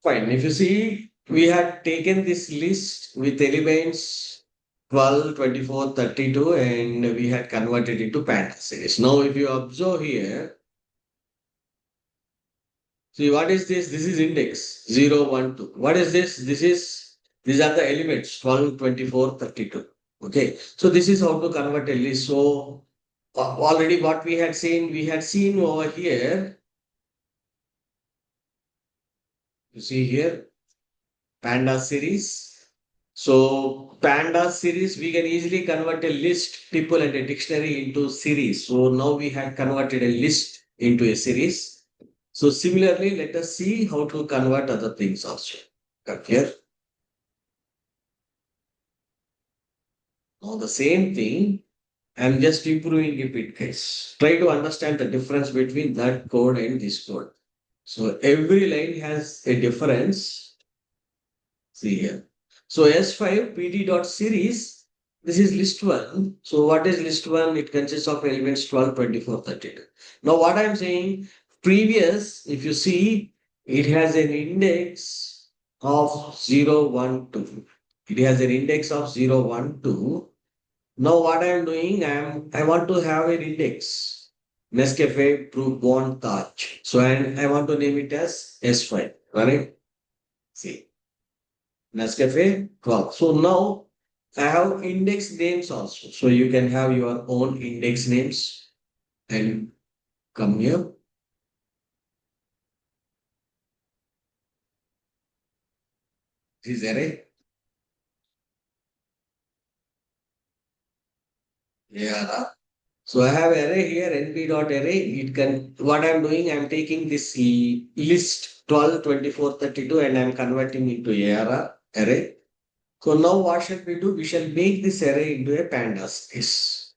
Fine. If you see, we had taken this list with elements 12, 24, 32, and we had converted it to Pandas series. Now, if you observe here, see what is this? This is index 0, 1, 2. What is this? These are the elements 12, 24, 32. Okay. So this is how to convert a list. So already what we had seen over here, you see here, Pandas series. So Pandas series, we can easily convert a list, tuple and a dictionary into series. So now we have converted a list into a series. So similarly, let us see how to convert other things also. Come here. Now the same thing, I'm just improving a bit, guys. Try to understand the difference between that code and this code. So every line has a difference. See here. So S5 PD dot series, this is list one. So what is list one? It consists of elements 12, 24, 32. Now what I'm saying, previous, if you see, it has an index of 0, 1, 2. It has an index of 0, 1, 2. Now what I'm doing, I want to have an index. Nescafe, Brew, Bond, Taj. So and I want to name it as S5. Right? See. Nescafe 12. So now I have index names also. So you can have your own index names and come here. This is array. Yeah. So I have array here, np dot array. It can, what I'm doing, I'm taking this list 12, 24, 32, and I'm converting into ARR array. So now what shall we do? We shall make this array into a pandas list.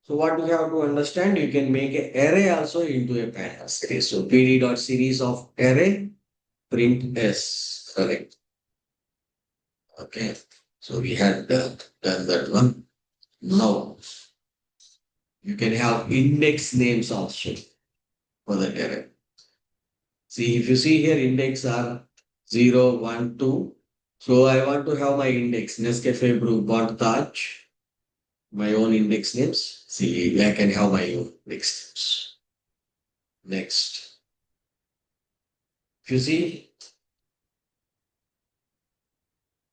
So what you have to understand, you can make an array also into a pandas array. So pd dot series of array print s. Correct. Okay. So we had done that one. Now you can have index names also for that array. See, if you see here, index are 0, 1, 2. So I want to have my index Nescafe Brew Bond Taj, my own index names. See, I can have my own index names. Next. If you see,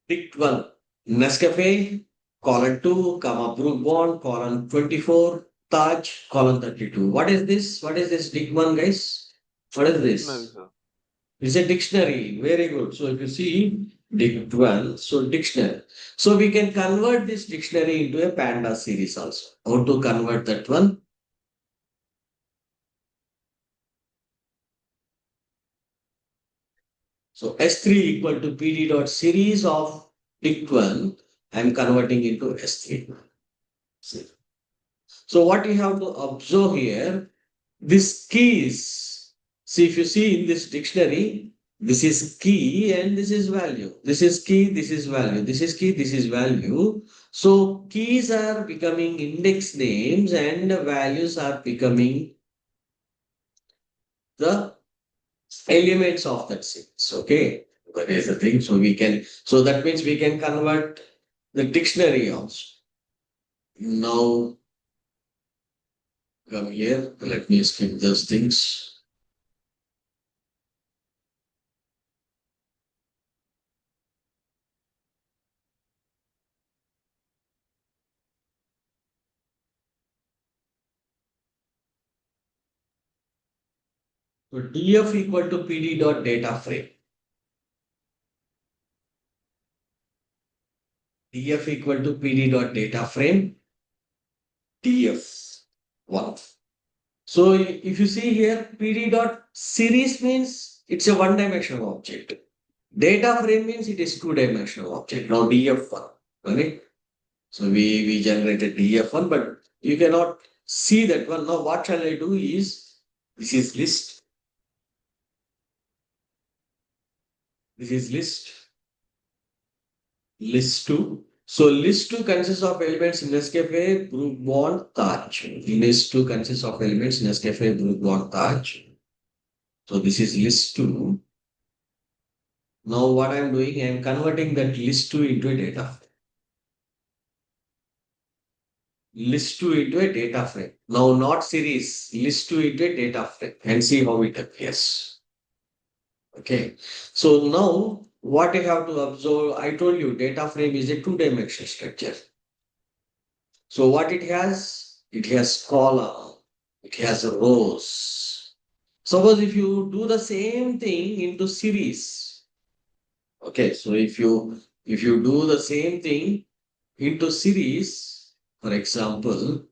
pick one. Nescafe, colon 2, comma, Brook Bond, colon 24, Taj, colon 32. What is this? What is this dict one, guys? What is Dictionary, this? sir. It's a dictionary. Very good. So if you see dict one, so dictionary. So we can convert this dictionary into a panda series also. How to convert that one? So S3 equal to PD dot series of dict one. I'm converting into S3. See. So what you have to observe here, this keys. See, if you see in this dictionary, this is key and this is value. This is key, this is value. This is key, this is value. So keys are becoming index names and the values are becoming the elements of that series. Okay. That is the thing. So we can, so that means we can convert the dictionary also. Now come here. Let me skip those things. So df equal to pd dot data frame. df equal to pd dot data frame df 1. So if you see here, pd dot series means it's a one-dimensional object. Data frame means it is two-dimensional object. Now df1, right? So we generated df1, but you cannot see that one. Now what shall I do is, this is list. This is list 2. So list 2 consists of elements Nescafe, Brew, Bond, Taj. List 2 consists of elements Nescafe, Brew, Bond, Taj. So this is list 2. Now what I'm doing, I'm converting that list 2 into a data frame. List 2 into a data frame. Now not series, list 2 into a data frame and see how it appears. Okay. So now what I have to observe, I told you data frame is a two-dimensional structure. So what it has column, it has rows. Suppose if you do the same thing into series, okay, so if you do the same thing into series, for example,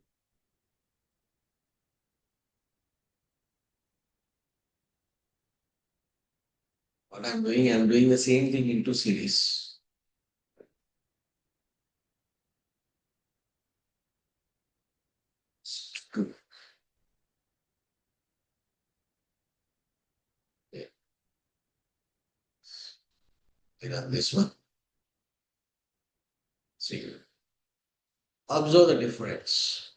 what I'm doing the same thing into series. Good. Yeah, run this one. See, observe the difference.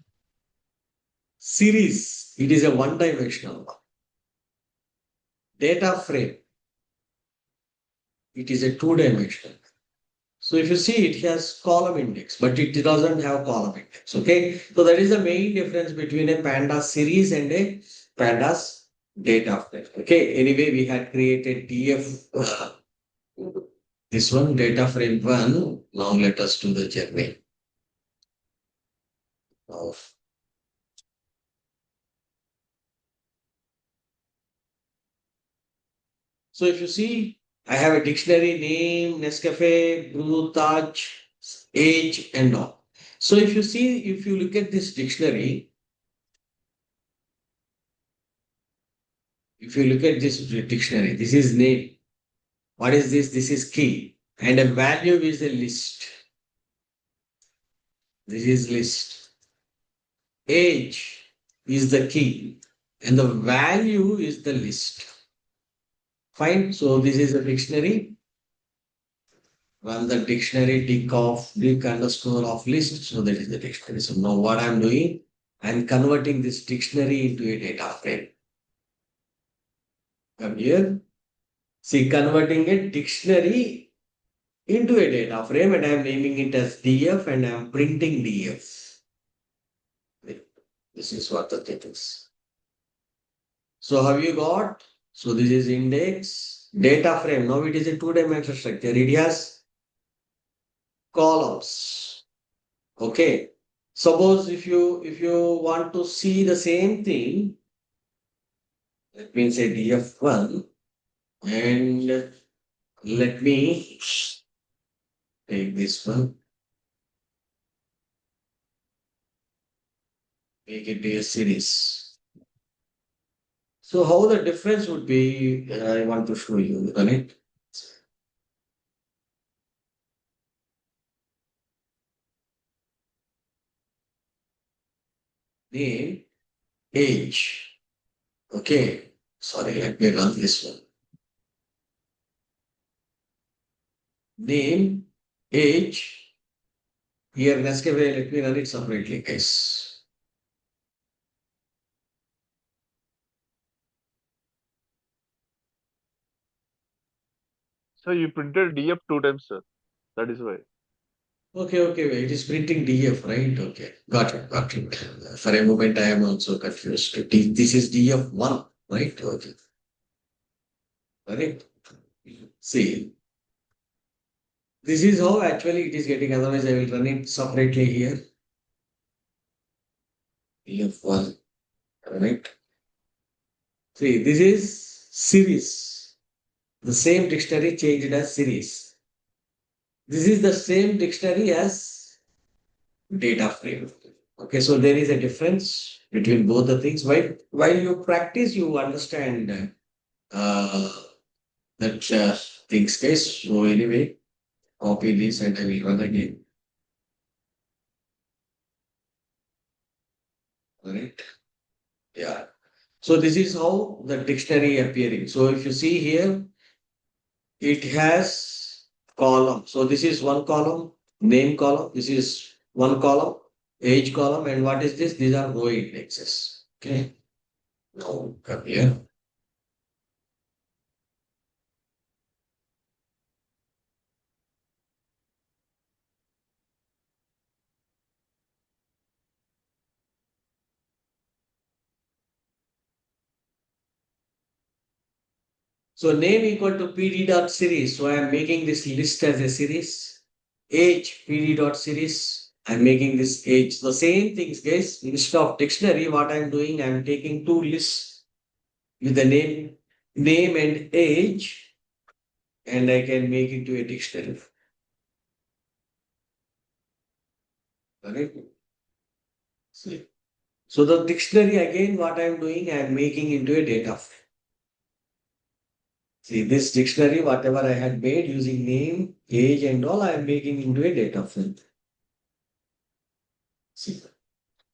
Series, it is a one-dimensional one. Data frame, it is a two-dimensional. So if you see, it has column index, but it doesn't have column index. Okay. So that is the main difference between a pandas series and a pandas data frame. Okay. Anyway, we had created DF, this one data frame one. Now let us do the journey of. So if you see, I have a dictionary name, Nescafe, brew, Taj, age, and all. So if you see, if you look at this dictionary, if you look at this dictionary, this is name. What is this? This is key. And a value is a list. This is list. Age is the key. And the value is the list. Fine. So this is a dictionary. Run the dictionary dick underscore of list. So that is the dictionary. So now what I'm doing, I'm converting this dictionary into a data frame. Come here. See, converting a dictionary into a data frame and I'm naming it as DF and I'm printing DF. This is what the thing is. So have you got? So this is index data frame. Now it is a two-dimensional structure. It has columns. Okay. Suppose if you want to see the same thing, let me say df1 and let me take this one, make it a series. So how the difference would be, I want to show you, right? Name, age. Okay. Sorry, let me run this one. Name, age. Here, Nescafe, let me run it separately, guys. So you printed DF two times, sir. That is why. Okay, okay, wait, it is printing DF, right? Okay, got it, got it. For a moment, I am also confused. This is DF1, right? Okay, correct. See, this is how actually it is getting. Otherwise, I will run it separately here. DF1, right? See, this is series. The same dictionary changed as series. This is the same dictionary as data frame. Okay, so there is a difference between both the things. While you practice, you understand uh, that things, guys. So anyway, copy this and I will run again. Alright. Yeah. So this is how the dictionary appearing. So if you see here, it has column. So this is one column, name column. This is one column, age column, and what is this? These are row indexes. Okay. Now come here. So name equal to pd dot series. So I am making this list as a series. Age pd dot series. I'm making this age. The same things, guys. Instead of dictionary, what I'm doing, I'm taking two lists with the name and age, and I can make it to a dictionary. Correct? See. So the dictionary again, what I'm doing, I'm making into a data frame. See, this dictionary, whatever I had made using name, age, and all, I'm making into a data frame. See,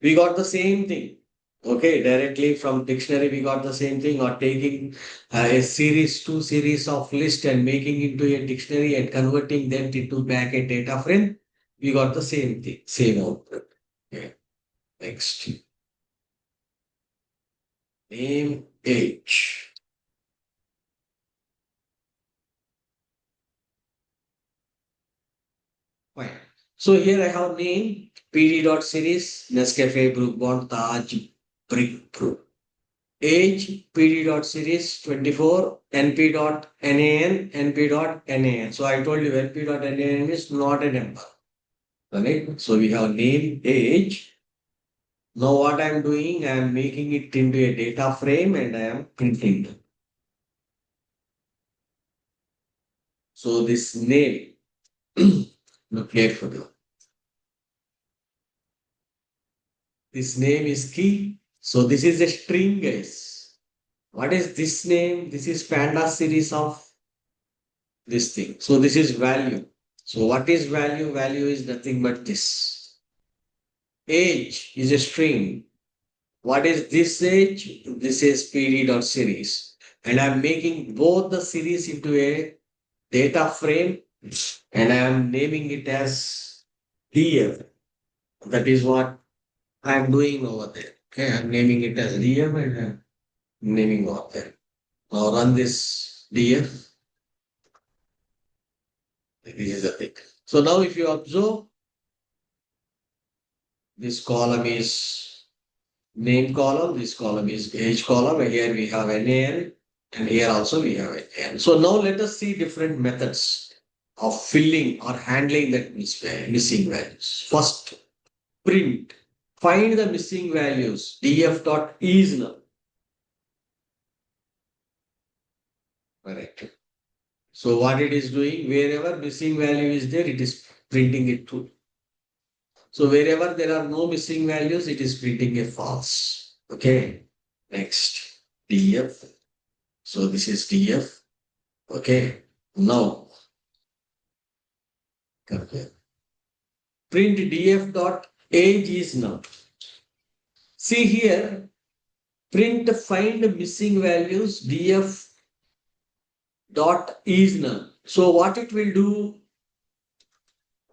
we got the same thing. Okay, directly from dictionary, we got the same thing, or taking a series, two series of list and making into a dictionary and converting them into back a data frame. We got the same thing, same output. Okay, next. Name, age. Fine. So here I have name, pd.series, Nescafe, Brook Bond, Taj, Brick Brew. Age, pd.series 24, np.nan, np.nan. So I told you np.nan is not a number. Right? So we have name, age. Now what I'm doing, I'm making it into a data frame and I am printing. So this name, look carefully. This name is key. So this is a string, guys. What is this name? This is Pandas series of this thing. So this is value. So what is value? Value is nothing but this. Age is a string. What is this age? This is PD dot series. And I'm making both the series into a data frame and I am naming it as DF. That is what I'm doing over there. Okay, I'm naming it as DF and I'm naming over there. Now run this DF. This is the thing. So now if you observe, this column is name column, this column is age column, and here we have NaN, and here also we have NaN. So now let us see different methods of filling or handling that missing values. First, print. Find the missing values. df dot is null. Correct. So what it is doing, wherever missing value is there, it is printing it true. So wherever there are no missing values, it is printing a false. Okay. Next, df. So this is df. Okay. Now, okay. Print df dot age is null. See here, print find missing values df dot is null. So what it will do,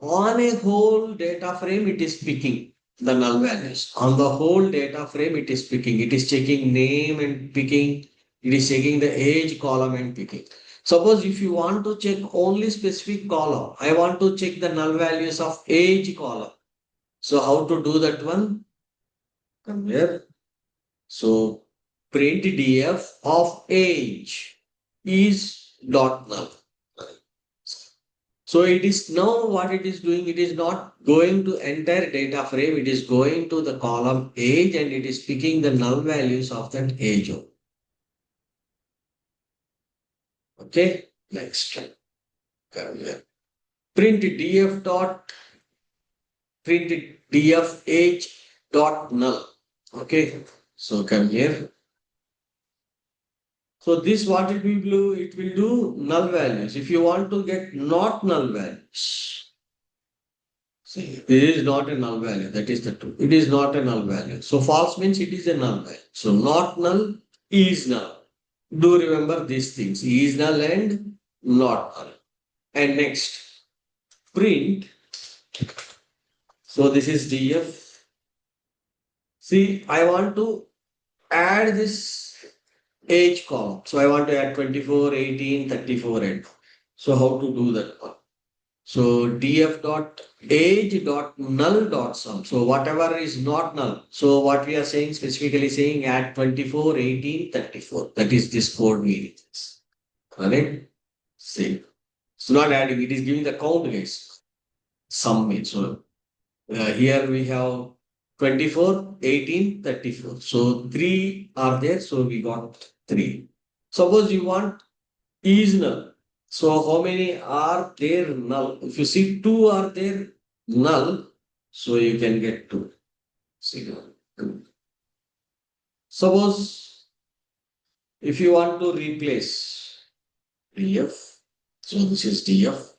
on a whole data frame, it is picking the null values. On the whole data frame, it is picking. It is checking name and picking. It is checking the age column and picking. Suppose if you want to check only specific column, I want to check the null values of age column. So how to do that one? Come here. So print df of age is dot null. So it is now what it is doing, it is not going to entire data frame, it is going to the column age and it is picking the null values of that age. Okay, next. Come here. Print df dot print df age dot null. Okay, so come here. So this what it will do null values. If you want to get not null values, see, this is not a null value. That is the truth. It is not a null value. So false means it is a null value. So not null is null. Do remember these things. Is null and not null. And next, print. So this is df. See, I want to add this age column. So I want to add 24, 18, 34, and so how to do that one? So df dot age dot null dot sum. So whatever is not null. So what we are saying, specifically saying add 24, 18, 34. That is this code we use. Correct? See. It's not adding, it is giving the count, guys. Sum means. So here we have 24, 18, 34. So three are there. So we got three. Suppose you want is null. So how many are there null? If you see two are there null, so you can get two. See, two. Suppose if you want to replace df, so this is df.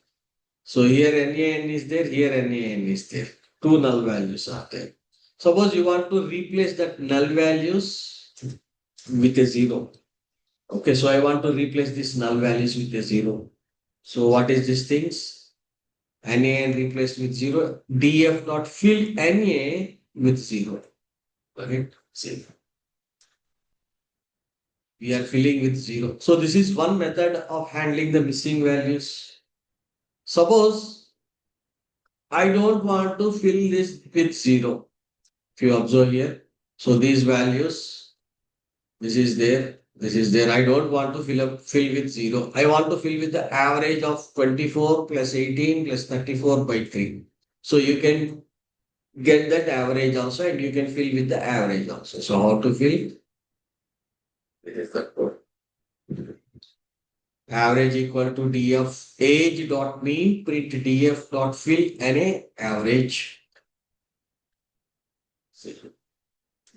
So here NaN is there, here NaN is there. Two null values are there. Suppose you want to replace that null values with a zero. Okay, so I want to replace this null values with a zero. So what is these things? NaN replaced with zero. Df dot fill Na with zero. Correct? See, we are filling with zero. So this is one method of handling the missing values. Suppose I don't want to fill this with zero. If you observe here, so these values, this is there. I don't want to fill with zero. I want to fill with the average of 24 plus 18 plus 34 by 3. So you can get that average also and you can fill with the average also. So how to fill? It is the code. Average equal to df age dot mean print df dot fill na average.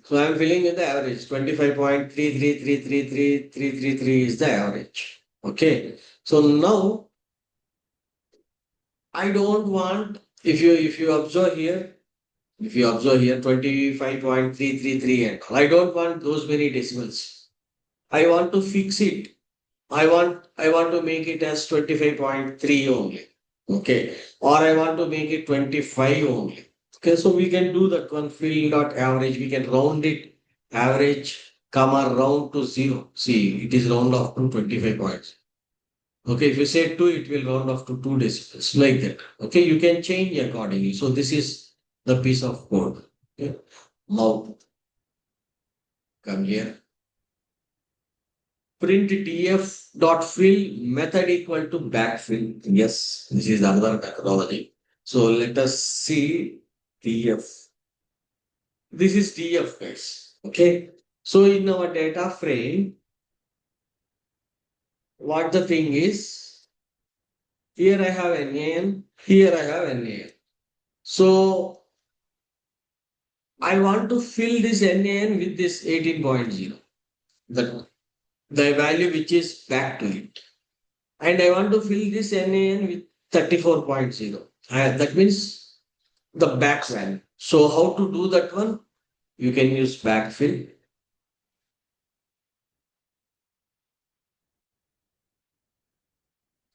So I'm filling with the average. 25.33333333 is the average. Okay. So now I don't want, if you observe here, 25.333 and all, I don't want those many decimals. I want to fix it. I want to make it as 25.3 only. Okay. Or I want to make it 25 only. Okay, so we can do that one fill dot average. We can round it average, comma round to zero. See, it is round off to 25 points. Okay, if you say two, it will round off to two decimals like that. Okay, you can change accordingly. So this is the piece of code. Okay, now come here. Print df dot fill method equal to backfill. Yes, this is another methodology. So let us see df. This is df, guys. Okay. So in our data frame, what the thing is, here I have NaN, here I have NaN. So I want to fill this NaN with this 18.0, the value which is back to it. And I want to fill this NaN with 34.0. That means the back value. So how to do that one? You can use backfill.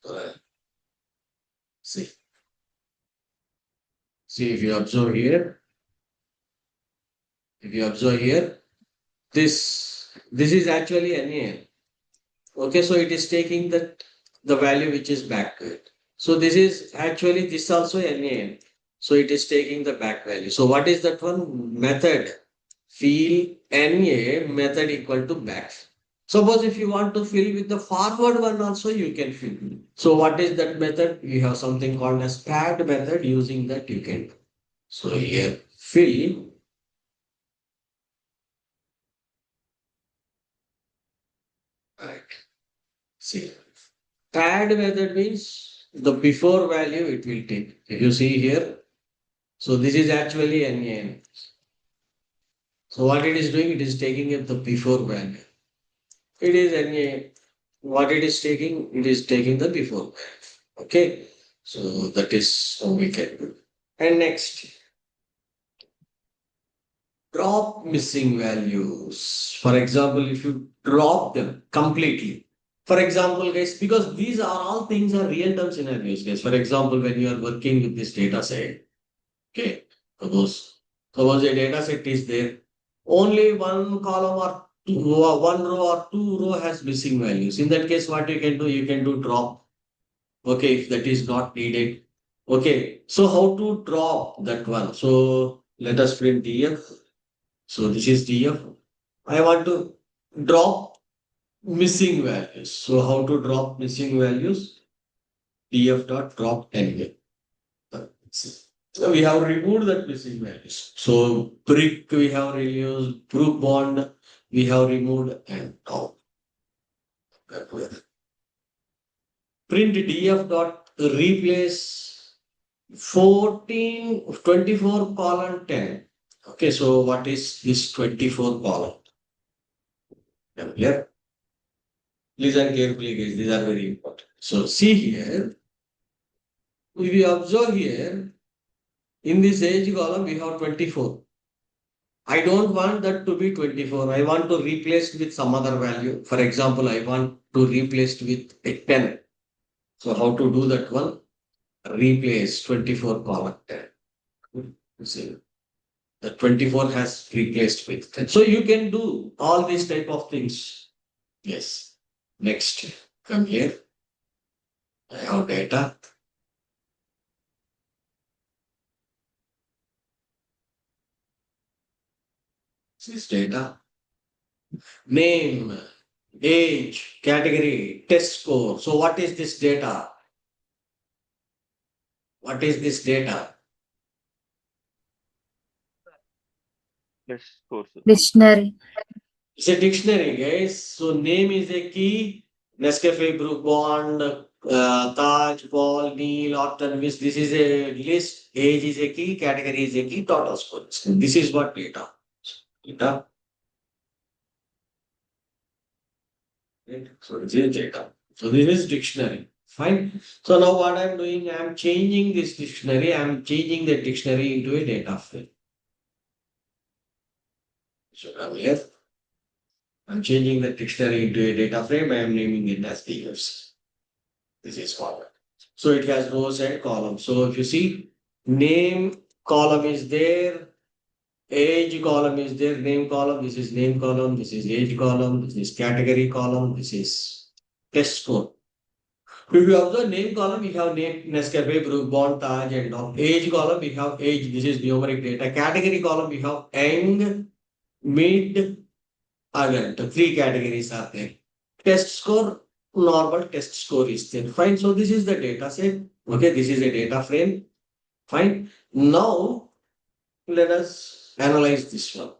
Uh, See, see if you observe here, this is actually NaN. Okay, so it is taking the value which is back to it. So this is actually this also NaN. So it is taking the back value. So what is that one method? Fill Na method equal to back. Suppose if you want to fill with the forward one also, you can fill. So what is that method? We have something called as pad method. Using that you can. So here fill. Right. See. Pad method means the before value it will take. If you see here, so this is actually NaN. So what it is doing, it is taking it the before value. It is Na. What it is taking, it is taking the before value. Okay. So that is how we can do. And next, drop missing values. For example, if you drop them completely. For example, guys, because these are all things are real-time scenarios, guys. For example, when you are working with this data set, okay, suppose a data set is there, only one column or one row or two row has missing values. In that case, what you can do, you can do drop. Okay, if that is not needed. Okay, so how to drop that one? So let us print df. So this is df. I want to drop. missing values. So how to drop missing values? df dot drop anyway. So we have removed that missing values. So brick we have reused, group bond we have removed, and now print df dot replace 24 colon 10. Okay, so what is this 24 column? Here, listen carefully, guys. These are very important. So see here, if we observe here, in this age column, we have 24. I don't want that to be 24. I want to replace with some other value. For example, I want to replace with a 10. So how to do that one? Replace 24 comma 10. See, the 24 has replaced with 10. So you can do all these type of things. Yes. Next, come here. I have data. This is data. Name, age, category, test score. So what is this data? What is this data? Let's go, sir. Dictionary. It's a dictionary, guys. So name is a key. Nescafe, Brook Bond, Taj, Paul, Neil, Upton, Miss. This is a list. Age is a key. Category is a key. Total score. This is what data. Data. Right? So this is data. So this is dictionary. Fine. So now what I'm doing, I'm changing this dictionary. I'm changing the dictionary into a data frame. So I'm here. I'm changing the dictionary into a data frame. I am naming it as figures. This is format. So it has rows and columns. So if you see, name column is there, age column is there, name column, this is name column, this is age column, this is category column, this is test score. If you observe name column, we have name, Nescafe, Brook, Bond, Taj, and all. Age column, we have age, this is numeric data. Category column, we have young, mid, adult. Three categories are there. Test score, normal test score is there. Fine. So this is the data set. Okay, this is a data frame. Fine. Now let us analyze this one.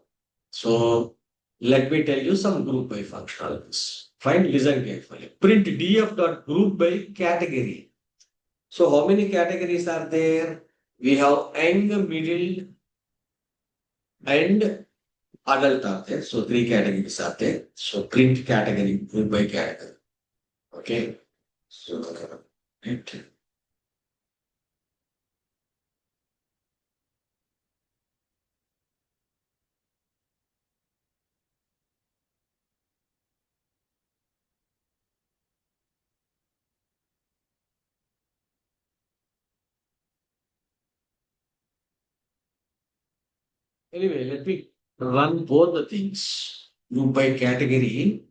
So let me tell you some group by functionalities. Fine, listen carefully. Print df dot group by category. So how many categories are there? We have young, middle, and adult are there. So three categories are there. So print category, group by category. Okay. So right. Anyway, let me run both the things. Group by category.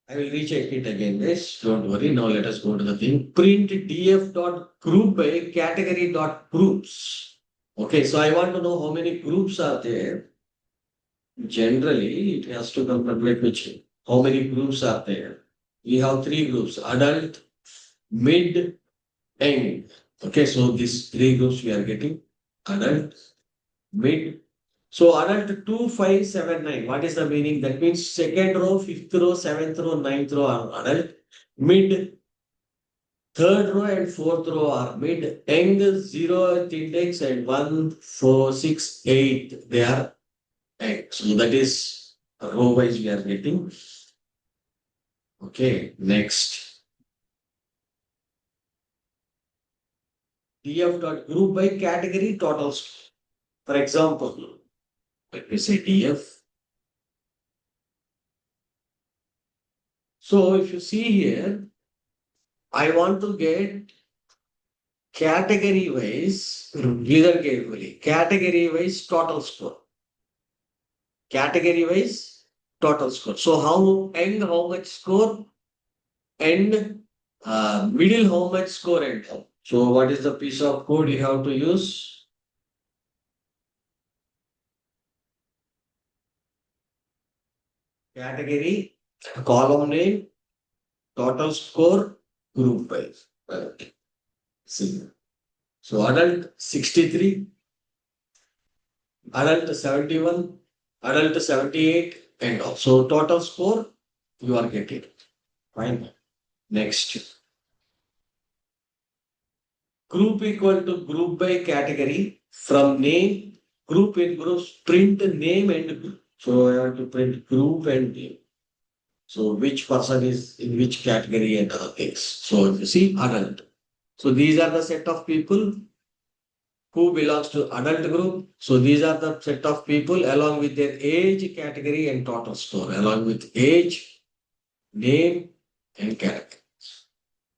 I will recheck it again, guys. Don't worry. Now let us go to the thing. Print df dot group by category dot groups. Okay, so I want to know how many groups are there. Generally, it has to come from like which. How many groups are there? We have three groups: adult, mid, young. Okay, so these three groups we are getting: adult, mid. So adult 2579. What is the meaning? That means second row, fifth row, seventh row, ninth row are adult. Mid, third row and fourth row are mid. Young, zeroth index and 1, 4, 6, 8. They are young. So that is row wise we are getting. Okay, next. DF dot group by category totals. For example, let me say DF. So if you see here, I want to get category wise, listen carefully. Category wise total score. Category wise total score. So how much score and middle how much score and how. So what is the piece of code you have to use? Category, column name, total score, group wise. Right. See. So adult 63, adult 71, adult 78, and also total score you are getting. Fine. Next. Group equal to group by category from name, group in groups, print name and group. So I have to print group and name. So which person is in which category and other things. So if you see adult. So these are the set of people who belongs to adult group. So these are the set of people along with their age, category and total score, along with age, name and category.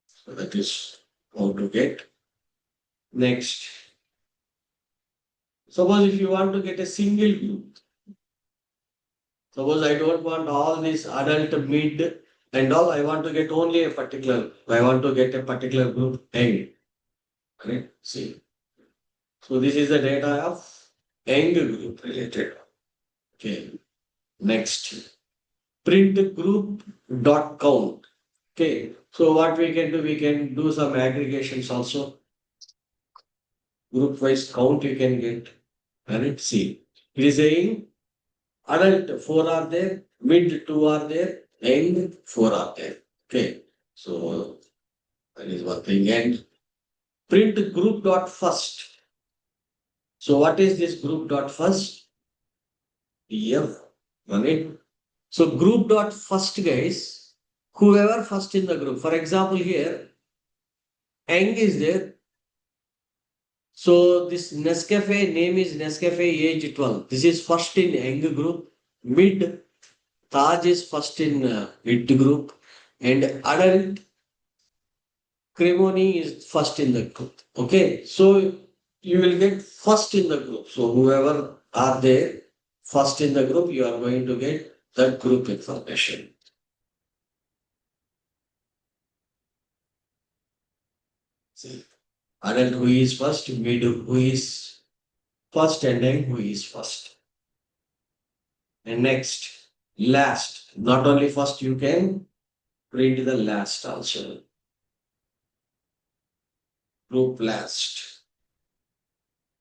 So that is how to get. Next. Suppose if you want to get a single group, suppose I don't want all this adult, mid and all, I want to get only a particular, I want to get a particular group young. Correct? See. So this is the data of young group related. Okay. Next. Print group dot count. Okay. So what we can do some aggregations also. Group wise count you can get. Correct? See. It is saying adult 4 are there, mid 2 are there, young 4 are there. Okay. So that is one thing. And print group dot first. So what is this group dot first? PF. Right? So group dot first guys, whoever first in the group. For example, here, young is there. So this Nescafe name is Nescafe age 12. This is first in young group. Mid Taj is first in mid group. And adult Cremoni is first in the group. Okay. So you will get first in the group. So whoever are there first in the group, you are going to get that group information. See, adult who is first, mid who is first, and then who is first. And next, last. Not only first, you can print the last also. Group last.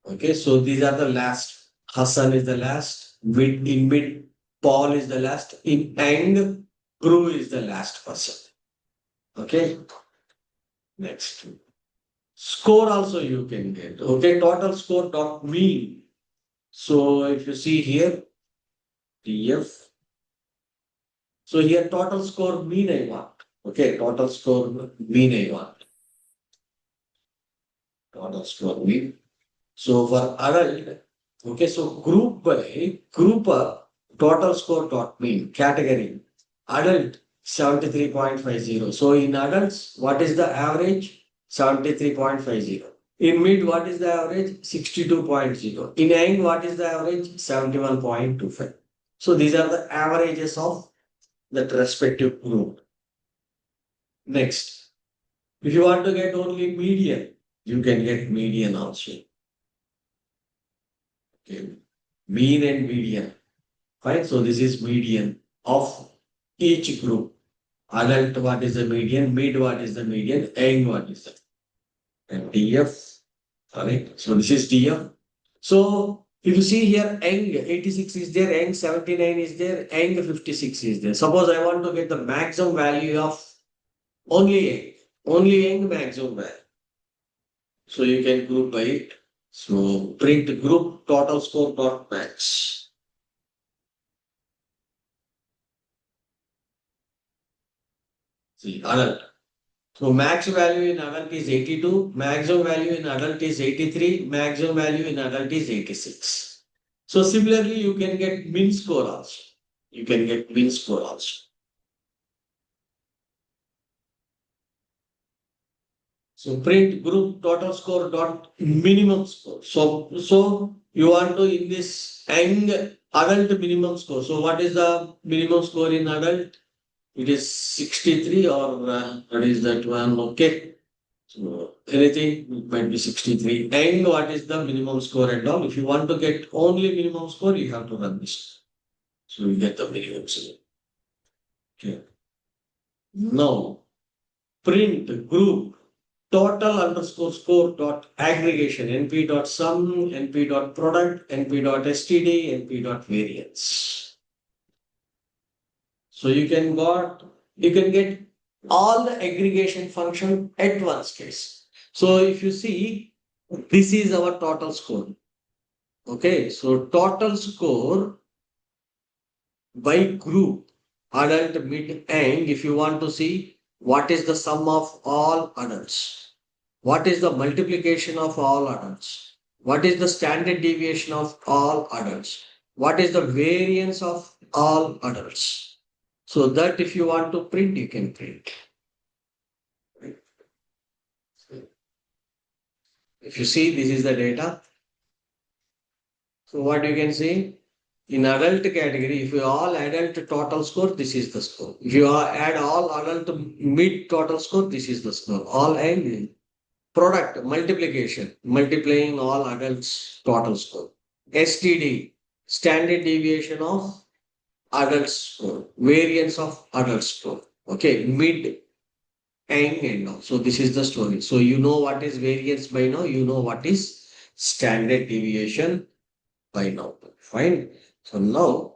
Okay, so these are the last. Hassan is the last. Mid, Paul is the last. In Ang, Guru is the last person. Okay, next. Score also you can get. Okay, total score dot mean. So if you see here, TF. So here total score mean I want. Okay, total score mean I want. Total score mean. So for adult, okay, so group by group up, total score dot mean category. Adult 73.50. So in adults, what is the average? 73.50. In mid, what is the average? 62.0. In young, what is the average? 71.25. So these are the averages of that respective group. Next, if you want to get only median, you can get median also. Okay. Mean and median. Fine. So this is median of each group. Adult, what is the median? Mid, what is the median? Young, what is the and DF. Correct. So this is DF. So if you see here, young 86 is there, young 79 is there, young 56 is there. Suppose I want to get the maximum value of only young maximum value. So you can group by it. So print group total score dot max. See, adult. So max value in adult is 82, maximum value in adult is 83, maximum value in adult is 86. So similarly, you can get min score also. You can get min score also. So print group total score dot minimum score. So you want to in this and adult minimum score. So what is the minimum score in adult? It is 63 or what is that one? Okay. So anything it might be 63. And what is the minimum score and all? If you want to get only minimum score, you have to run this. So you get the minimum score. Okay. Now print group total underscore score dot aggregation np dot sum np dot product np dot std np dot variance. So you can get all the aggregation function at one case. So if you see, this is our total score. Okay, so total score by group, adult, mid, and if you want to see what is the sum of all adults, what is the multiplication of all adults, what is the standard deviation of all adults, what is the variance of all adults. So that if you want to print, you can print. If you see, this is the data. So what you can see in adult category, if you all adult total score, this is the score. If you add all adult mid total score, this is the score. All and product multiplication, multiplying all adults total score. STD, standard deviation of adult score, variance of adult score. Okay, mid and all. So this is the story. So you know what is variance by now, you know what is standard deviation by now. Fine. So now